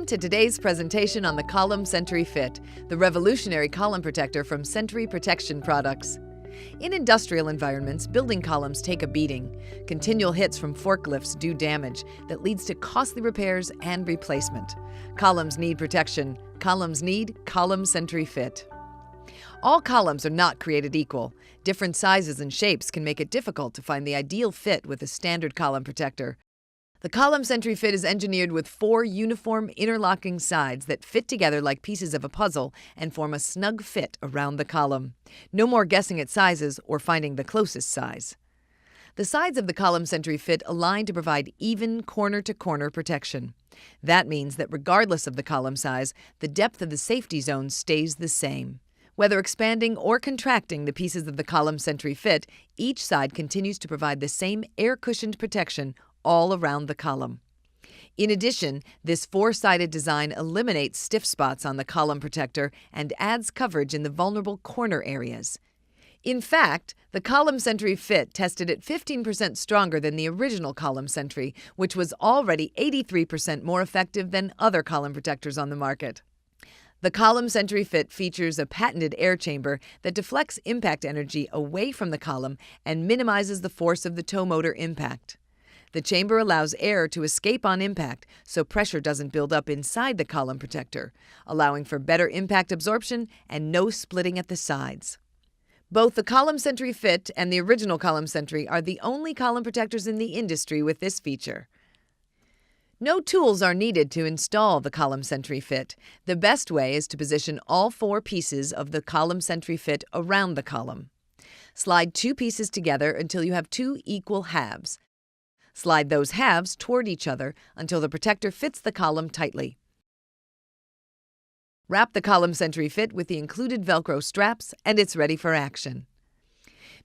to today's presentation on the Column Sentry FIT, the revolutionary column protector from Sentry Protection Products. In industrial environments, building columns take a beating. Continual hits from forklifts do damage that leads to costly repairs and replacement. Columns need protection. Columns need Column Sentry FIT. All columns are not created equal. Different sizes and shapes can make it difficult to find the ideal fit with a standard column protector. The Column Sentry FIT is engineered with 4 uniform interlocking sides that fit together like pieces of a puzzle and form a snug fit around the column. No more guessing at sizes or finding the closest size. The sides of the Column Sentry FIT align to provide even corner-to-corner protection. That means that regardless of the column size, the depth of the safety zone stays the same. Whether expanding or contracting the pieces of the Column Sentry FIT, each side continues to provide the same air-cushioned protection all around the column. In addition, this 4-sided design eliminates stiff spots on the column protector and adds coverage in the vulnerable corner areas. In fact, the Column Sentry FIT tested at 15% stronger than the original Column Sentry, which was already 83% more effective than other column protectors on the market. The Column Sentry FIT features a patented air chamber that deflects impact energy away from the column and minimizes the force of the tow motor impact. The chamber allows air to escape on impact, so pressure doesn't build up inside the column protector, allowing for better impact absorption and no splitting at the sides. Both the Column Sentry FIT and the original Column Sentry are the only column protectors in the industry with this feature. No tools are needed to install the Column Sentry FIT. The best way is to position all 4 pieces of the Column Sentry FIT around the column. Slide 2 pieces together until you have 2 equal halves. Slide those halves toward each other until the protector fits the column tightly. Wrap the Column Sentry FIT with the included Velcro straps, and it's ready for action.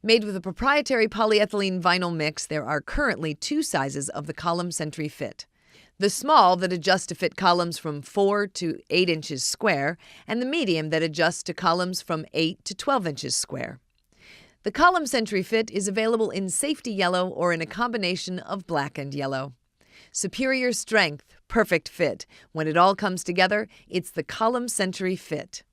Made with a proprietary polyethylene vinyl mix, there are currently 2 sizes of the Column Sentry FIT. The small that adjusts to fit columns from 4 to 8 inches square, and the medium that adjusts to columns from 8 to 12 inches square. The Column Sentry FIT is available in safety yellow or in a combination of black and yellow. Superior strength, perfect fit. When it all comes together, it's the Column Sentry FIT.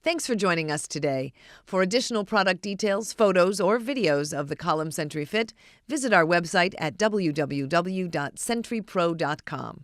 Thanks for joining us today. For additional product details, photos, or videos of the Column Sentry FIT, visit our website at www.sentrypro.com.